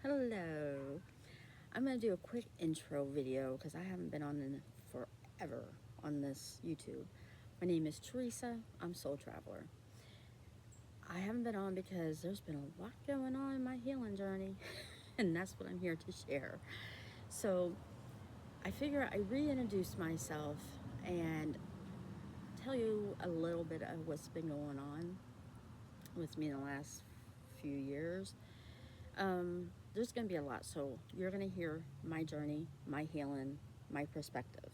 Hello. I'm going to do a quick intro video because I haven't been on in forever on this YouTube. My name is Teresa. I'm Soultraveler. I haven't been on because there's been a lot going on in my healing journey, and that's what I'm here to share. So I figure I reintroduce myself and tell you a little bit of what's been going on with me in the last few years. There's going to be a lot. So you're going to hear my journey, my healing, my perspective.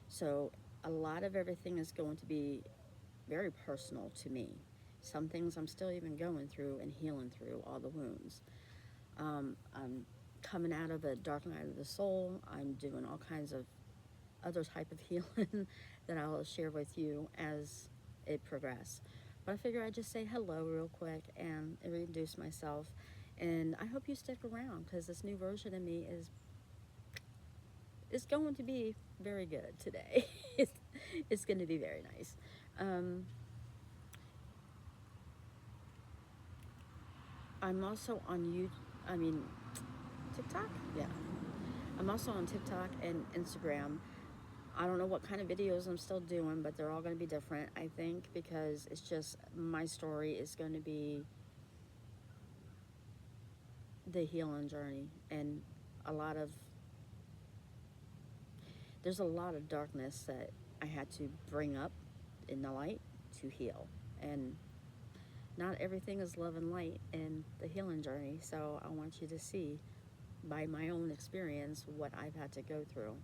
So a lot of everything is going to be very personal to me. Some things I'm still even going through and healing through all the wounds. I'm coming out of a dark night of the soul. I'm doing all kinds of other type of healing that I'll share with you as it progresses. But I figure I'd just say hello real quick and introduce myself. And I hope you stick around because this new version of me is going to be very good today. it's going to be very nice. I'm also on TikTok? Yeah. I'm also on TikTok and Instagram. I don't know what kind of videos I'm still doing, but they're all going to be different, I think, because it's just my story is going to be the healing journey and a lot of there's a lot of darkness that I had to bring up in the light to heal. And not everything is love and light in the healing journey. So I want you to see by my own experience what I've had to go through.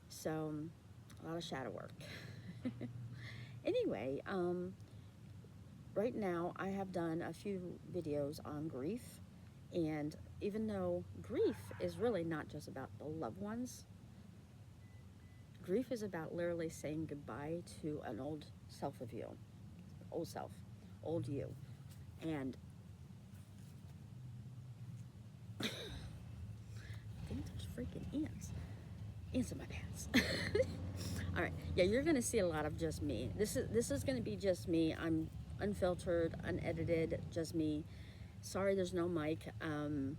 So a lot of shadow work. Anyway, right now I have done a few videos on grief. And even though grief is really not just about the loved ones, grief is about literally saying goodbye to an old self of you, old self, old you. And I think there's freaking ants in my pants. All right, yeah, you're gonna see a lot of just me. This is gonna be just me. I'm unfiltered, unedited, just me. Sorry, there's no mic,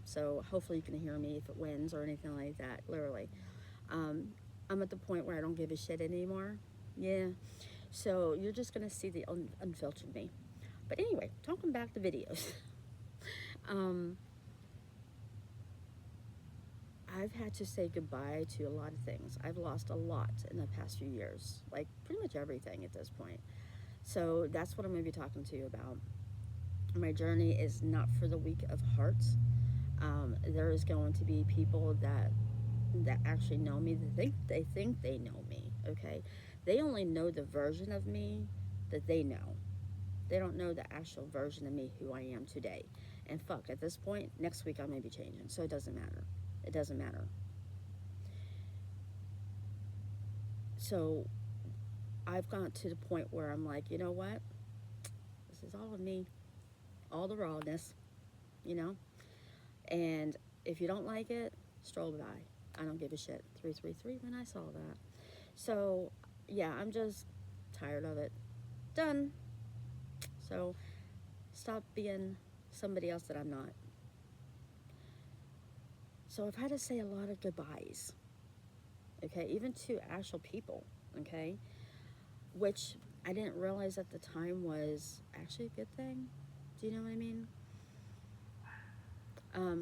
so hopefully you can hear me if it wins or anything like that. Literally, I'm at the point where I don't give a shit anymore. Yeah, so you're just gonna see the unfiltered me. But anyway, talking back to videos. I've had to say goodbye to a lot of things. I've lost a lot in the past few years, like pretty much everything at this point. So that's what I'm going to be talking to you about. My journey is not for the weak of heart. There is going to be people that actually know me. They think they know me. Okay, they only know the version of me that they know. They don't know the actual version of me who I am today. And fuck, at this point, next week I may be changing, so it doesn't matter. It doesn't matter. So I've gotten to the point where I'm like, you know what? This is all of me, all the rawness, you know? And if you don't like it, stroll by. I don't give a shit. 333 when I saw that. So, yeah, I'm just tired of it. Done. So, stop being somebody else that I'm not. So, I've had to say a lot of goodbyes, okay, even to actual people, okay, which I didn't realize at the time was actually a good thing. Do you know what I mean?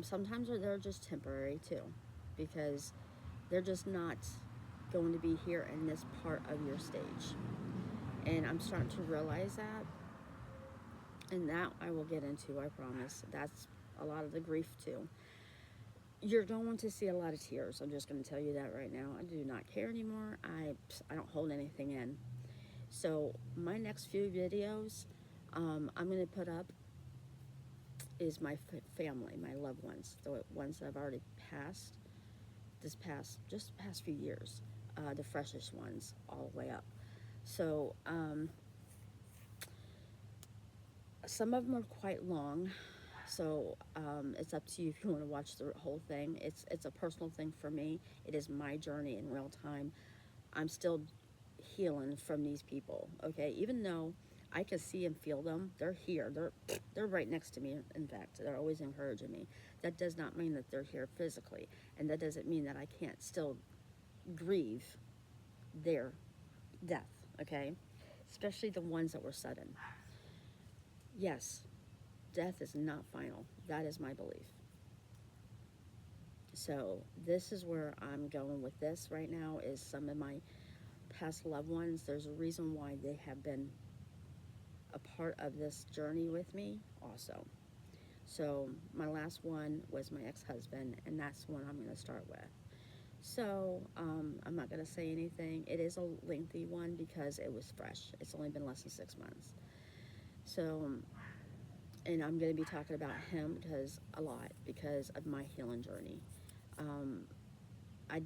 Sometimes they're just temporary too, because they're just not going to be here in this part of your stage. And I'm starting to realize that. And that I will get into, I promise. That's a lot of the grief too. You're going to see a lot of tears. I'm just going to tell you that right now. I do not care anymore. I don't hold anything in. So my next few videos I'm going to put up is my family, my loved ones, the ones that I've already passed just the past few years, the freshest ones all the way up. So some of them are quite long. So it's up to you if you want to watch the whole thing. It's a personal thing for me. It is my journey in real time. I'm still healing from these people, okay? Even though I can see and feel them. They're here. They're right next to me. In fact, they're always encouraging me. That does not mean that they're here physically, and that doesn't mean that I can't still grieve their death. Okay, especially the ones that were sudden. Yes, death is not final. That is my belief. So this is where I'm going with this right now. Is some of my past loved ones. There's a reason why they have been a part of this journey with me also. So my last one was my ex-husband, and that's the one I'm going to start with. So I'm not going to say anything. It is a lengthy one because it was fresh. It's only been less than 6 months. So, and I'm going to be talking about him because of my healing journey. I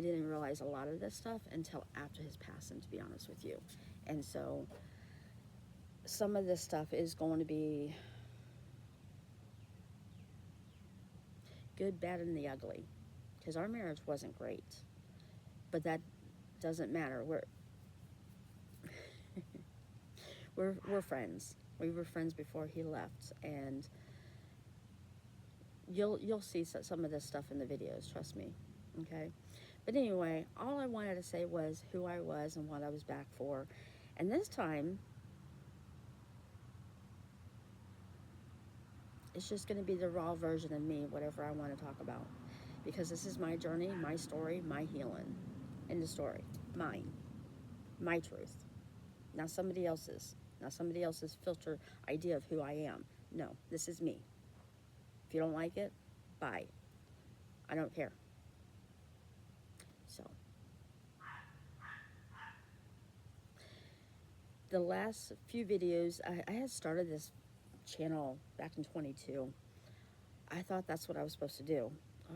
didn't realize a lot of this stuff until after his passing, to be honest with you. And so some of this stuff is going to be good, bad, and the ugly, because our marriage wasn't great, but that doesn't matter. We're friends. We were friends before he left, and you'll see some of this stuff in the videos. Trust me, okay. But anyway, all I wanted to say was who I was and what I was back for, and this time it's just going to be the raw version of me, whatever I want to talk about, because this is my journey, my story, my healing. In the story, mine, my truth, not somebody else's, not somebody else's filter idea of who I am. No, this is me. If you don't like it, bye. I don't care. So the last few videos, I had started this channel back in 22. I thought that's what I was supposed to do.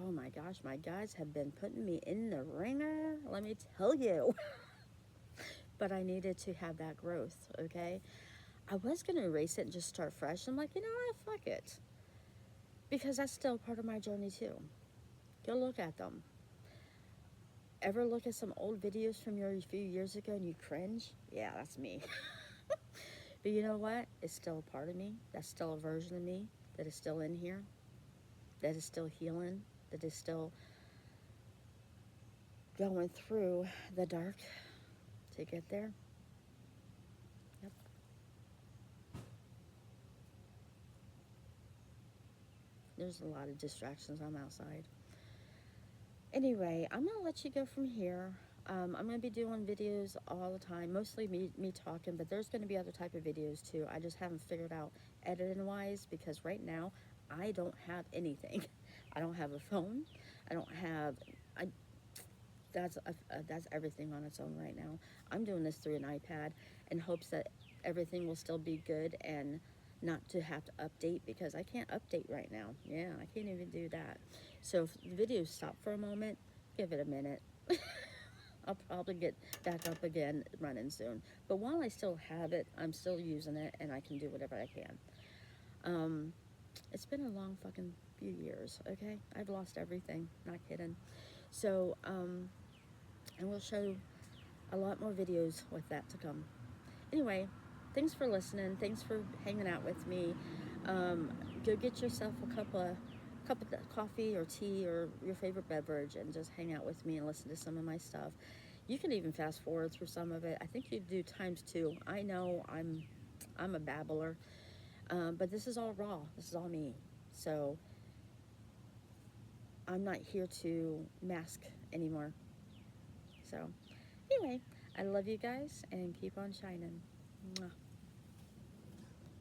Oh my gosh, my guys have been putting me in the ringer, let me tell you. But I needed to have that growth, okay? I was going to erase it and just start fresh. I'm like, you know what, fuck it. Because that's still part of my journey too. Go look at them. Ever look at some old videos from a few years ago and you cringe? Yeah, that's me. But you know what? It's still a part of me. That's still a version of me that is still in here. That is still healing. That is still going through the dark to get there. Yep. There's a lot of distractions. I'm outside. Anyway, I'm going to let you go from here. I'm going to be doing videos all the time, mostly me talking, but there's going to be other type of videos too. I just haven't figured out editing-wise, because right now I don't have anything. I don't have a phone. I don't have... That's everything on its own right now. I'm doing this through an iPad in hopes that everything will still be good and not to have to update, because I can't update right now. Yeah, I can't even do that. So if the videos stop for a moment, give it a minute. I'll probably get back up again running soon. But while I still have it, I'm still using it, and I can do whatever I can. It's been a long fucking few years, okay? I've lost everything, not kidding. So, and we'll show a lot more videos with that to come. Anyway, thanks for listening. Thanks for hanging out with me. Go get yourself a cup of coffee or tea or your favorite beverage and just hang out with me and listen to some of my stuff. You can even fast forward through some of it. I think you do ×2. I know I'm a babbler, but this is all raw. This is all me. So I'm not here to mask anymore. So anyway, I love you guys and keep on shining. Mwah.